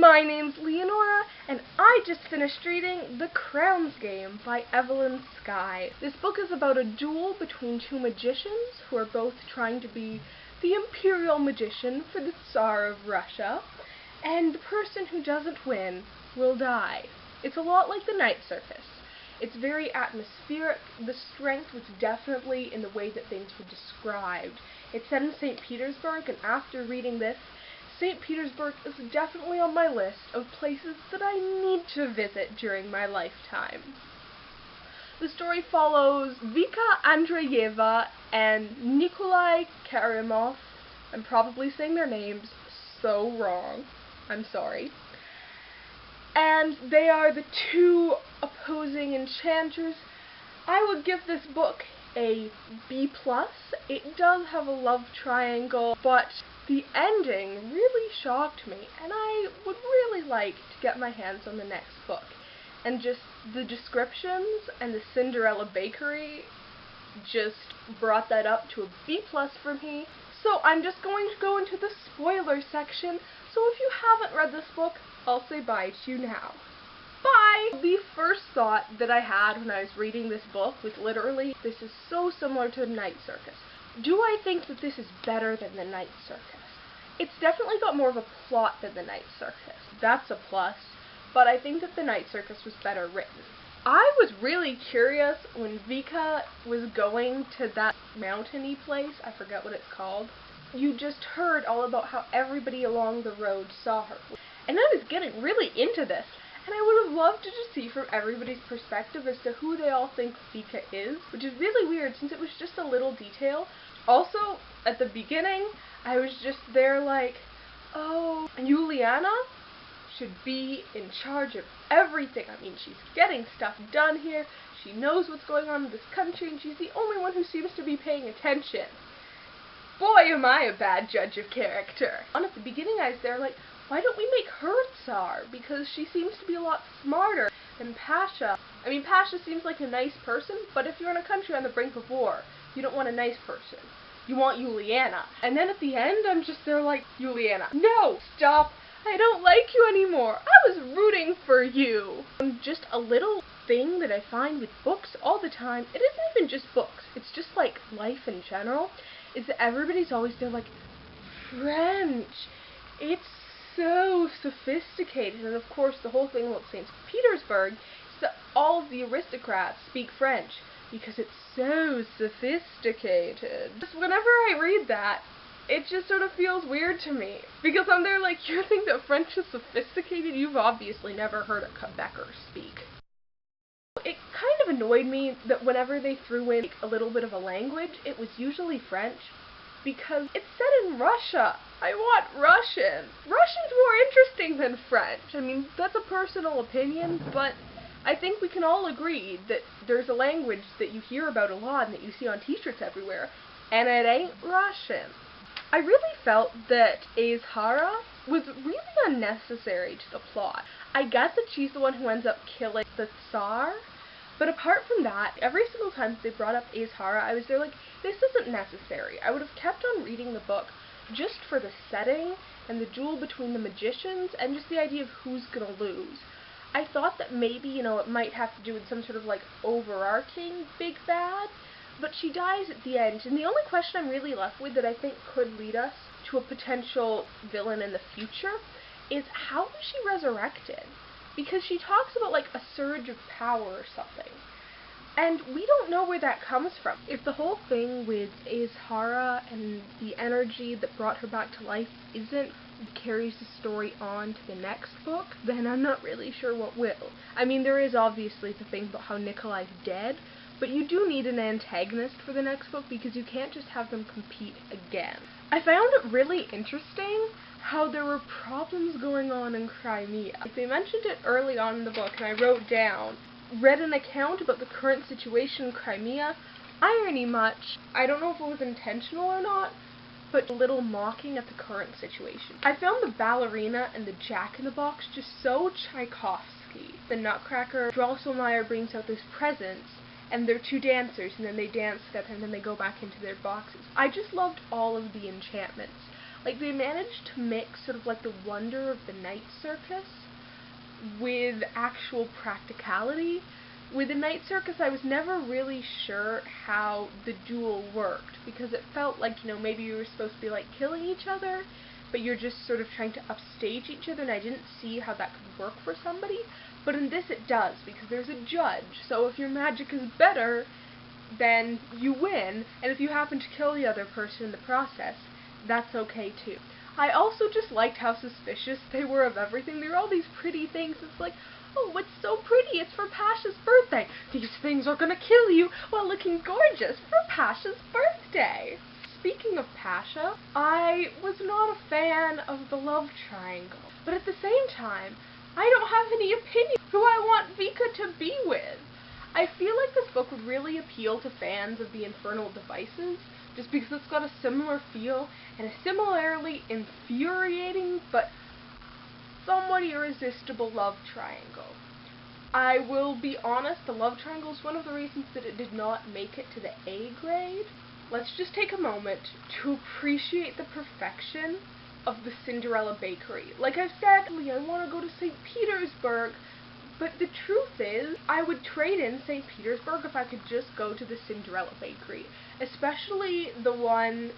My name's Leonora, and I just finished reading The Crown's Game by Evelyn Skye. This book is about a duel between two magicians who are both trying to be the imperial magician for the Tsar of Russia, and the person who doesn't win will die. It's a lot like the Night Circus. It's very atmospheric. The strength was definitely in the way that things were described. It's set in St. Petersburg, and after reading this, St. Petersburg is definitely on my list of places that I need to visit during my lifetime. The story follows Vika Andreeva and Nikolai Karimov. I'm probably saying their names so wrong. I'm sorry. And they are the two opposing enchanters. I would give this book a B+. It does have a love triangle, but the ending really shocked me, and I would really like to get my hands on the next book. And just the descriptions and the Cinderella bakery just brought that up to a B+ for me. So I'm just going to go into the spoiler section, so if you haven't read this book, I'll say bye to you now. Bye! The first thought that I had when I was reading this book was literally, this is so similar to the Night Circus. Do I think that this is better than the Night Circus? It's definitely got more of a plot than the Night Circus. That's a plus, but I think that the Night Circus was better written. I was really curious when Vika was going to that mountainy place, I forget what it's called. You just heard all about how everybody along the road saw her. And I was getting really into this, and I would have loved to just see from everybody's perspective as to who they all think Vika is, which is really weird since it was just a little detail. Also, at the beginning, I was just there like, oh, Juliana should be in charge of everything. I mean, she's getting stuff done here, she knows what's going on in this country, and she's the only one who seems to be paying attention. Boy, am I a bad judge of character. And at the beginning, I was there like, why don't we make her Tsar? Because she seems to be a lot smarter than Pasha. I mean, Pasha seems like a nice person, but if you're in a country on the brink of war, you don't want a nice person. You want Juliana. And then at the end, I'm just there like, Juliana, no, stop. I don't like you anymore. I was rooting for you. Just a little thing that I find with books all the time, it isn't even just books, it's just like life in general, is that everybody's always there like, French. It's so sophisticated, and of course the whole thing about St. Petersburg is that all of the aristocrats speak French because it's so sophisticated. Just whenever I read that, it just sort of feels weird to me, because I'm there like, you think that French is sophisticated? You've obviously never heard a Quebecer speak. It kind of annoyed me that whenever they threw in a little bit of a language, it was usually French, because it's set in Russia. I want Russian. Russian's more interesting than French. I mean, that's a personal opinion, but I think we can all agree that there's a language that you hear about a lot and that you see on t-shirts everywhere, and it ain't Russian. I really felt that Azhara was really unnecessary to the plot. I get that she's the one who ends up killing the Tsar, but apart from that, every single time they brought up Azhara, I was there like, this isn't necessary. I would have kept on reading the book just for the setting and the duel between the magicians and just the idea of who's gonna lose. I thought that maybe, it might have to do with some sort of like overarching big bad, but she dies at the end, and the only question I'm really left with that I think could lead us to a potential villain in the future is, how was she resurrected? Because she talks about like a surge of power or something, and we don't know where that comes from. If the whole thing with Azhara and the energy that brought her back to life isn't what carries the story on to the next book, then I'm not really sure what will. I mean, there is obviously the thing about how Nikolai's dead, but you do need an antagonist for the next book because you can't just have them compete again. I found it really interesting how there were problems going on in Crimea. They mentioned it early on in the book, and I wrote down, read an account about the current situation in Crimea. Irony much, I don't know if it was intentional or not, but a little mocking at the current situation. I found the ballerina and the jack-in-the-box just so Tchaikovsky. The Nutcracker, Drosselmeyer brings out this presents, and they're two dancers, and then they dance together, and then they go back into their boxes. I just loved all of the enchantments. Like, they managed to mix sort of like the wonder of the night circus with actual practicality. With the night circus, I was never really sure how the duel worked, because it felt like, maybe you were supposed to be, like, killing each other, but you're just sort of trying to upstage each other, and I didn't see how that could work for somebody. But in this it does, because there's a judge, so if your magic is better, then you win, and if you happen to kill the other person in the process, that's okay too. I also just liked how suspicious they were of everything. There were all these pretty things. It's like, oh, it's so pretty, it's for Pasha's birthday. These things are gonna kill you while looking gorgeous for Pasha's birthday. Speaking of Pasha, I was not a fan of the love triangle, but at the same time, I don't have any opinion who I want Vika to be with. I feel like this book would really appeal to fans of the Infernal Devices, just because it's got a similar feel and a similarly infuriating but somewhat irresistible love triangle. I will be honest, the love triangle is one of the reasons that it did not make it to the A grade. Let's just take a moment to appreciate the perfection of the Cinderella Bakery. Like I've said, I want to go to St. Petersburg, but the truth is, I would trade in St. Petersburg if I could just go to the Cinderella Bakery, especially the one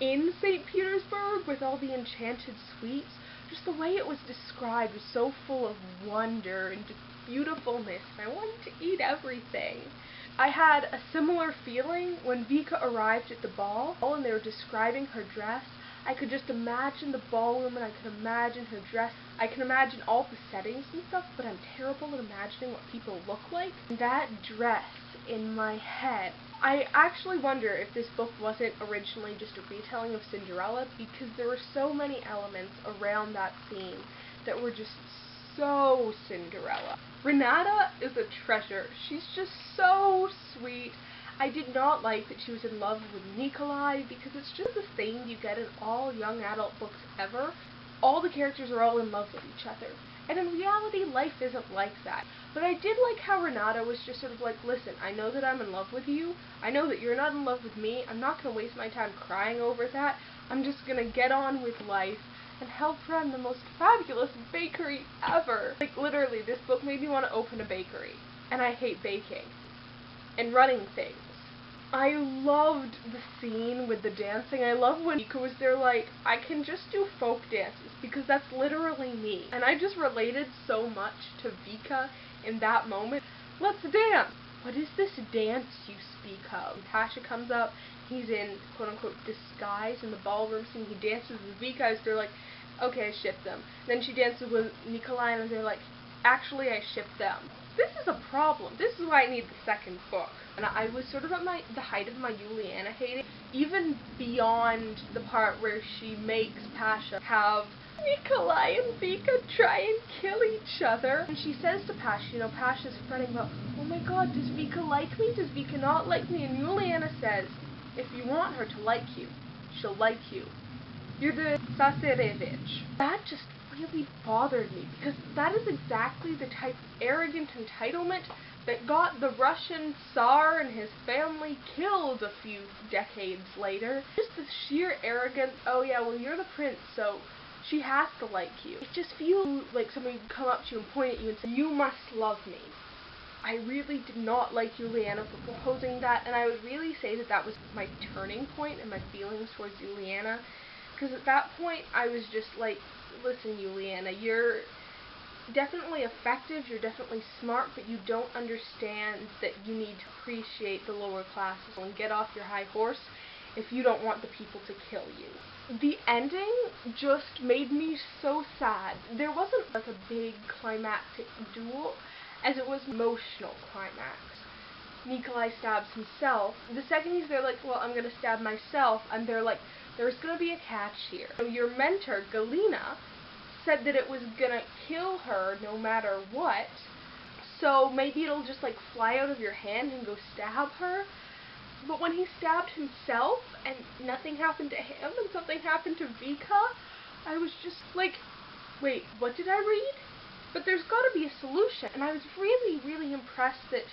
in St. Petersburg with all the enchanted sweets. Just the way it was described was so full of wonder and just beautifulness, and I wanted to eat everything. I had a similar feeling when Vika arrived at the ball and they were describing her dress. I could just imagine the ballroom, and I could imagine her dress. I can imagine all the settings and stuff, but I'm terrible at imagining what people look like. That dress in my head. I actually wonder if this book wasn't originally just a retelling of Cinderella, because there were so many elements around that scene that were just so Cinderella. Renata is a treasure. She's just so sweet. I did not like that she was in love with Nikolai, because it's just the thing you get in all young adult books ever. All the characters are all in love with each other. And in reality, life isn't like that. But I did like how Renata was just sort of like, listen, I know that I'm in love with you. I know that you're not in love with me. I'm not going to waste my time crying over that. I'm just going to get on with life and help run the most fabulous bakery ever. Like, literally, this book made me want to open a bakery. And I hate baking and running things. I loved the scene with the dancing. I love when Vika was there like, I can just do folk dances, because that's literally me. And I just related so much to Vika in that moment. Let's dance! What is this dance you speak of? And Pasha comes up, he's in quote-unquote disguise in the ballroom scene, he dances with Vika, so they're like, okay, I ship them. Then she dances with Nikolai, and they're like, actually I ship them. This is a problem. This is why I need the second book. And I was sort of at the height of my Juliana hating, even beyond the part where she makes Pasha have Nikolai and Vika try and kill each other. And she says to Pasha, Pasha's fretting about, oh my god, does Vika like me? Does Vika not like me? And Juliana says, if you want her to like you, she'll like you. You're the Tsarevich. That just really bothered me, because that is exactly the type of arrogant entitlement that got the Russian Tsar and his family killed a few decades later. Just the sheer arrogance, oh yeah, well you're the prince, so she has to like you. It just feels like somebody would come up to you and point at you and say, you must love me. I really did not like Juliana for proposing that, and I would really say that that was my turning point in my feelings towards Juliana, because at that point I was just like, listen Juliana, you're definitely effective, you're definitely smart, but you don't understand that you need to appreciate the lower classes and get off your high horse if you don't want the people to kill you. The ending just made me so sad. There wasn't like a big climactic duel, as it was emotional climax. Nikolai stabs himself. The second he's there like, well, I'm gonna stab myself, and they're like, there's gonna be a catch here. So your mentor, Galina, said that it was gonna kill her no matter what, so maybe it'll just like fly out of your hand and go stab her. But when he stabbed himself and nothing happened to him and something happened to Vika, I was just like, wait, what did I read? But there's gotta be a solution, and I was really, really impressed that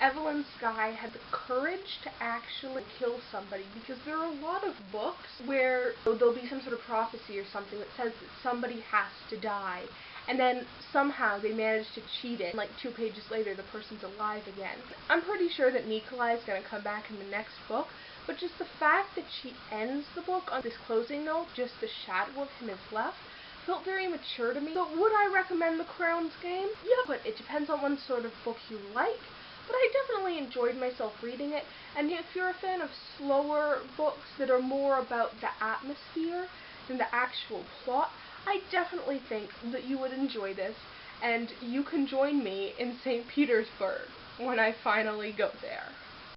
Evelyn Skye had the courage to actually kill somebody, because there are a lot of books where there'll be some sort of prophecy or something that says that somebody has to die, and then somehow they manage to cheat it, and like 2 pages later the person's alive again. I'm pretty sure that Nikolai is going to come back in the next book, but just the fact that she ends the book on this closing note, just the shadow of him is left, felt very mature to me. So would I recommend The Crowns Game? Yeah, but it depends on what sort of book you like. But I definitely enjoyed myself reading it, and if you're a fan of slower books that are more about the atmosphere than the actual plot, I definitely think that you would enjoy this, and you can join me in St. Petersburg when I finally go there.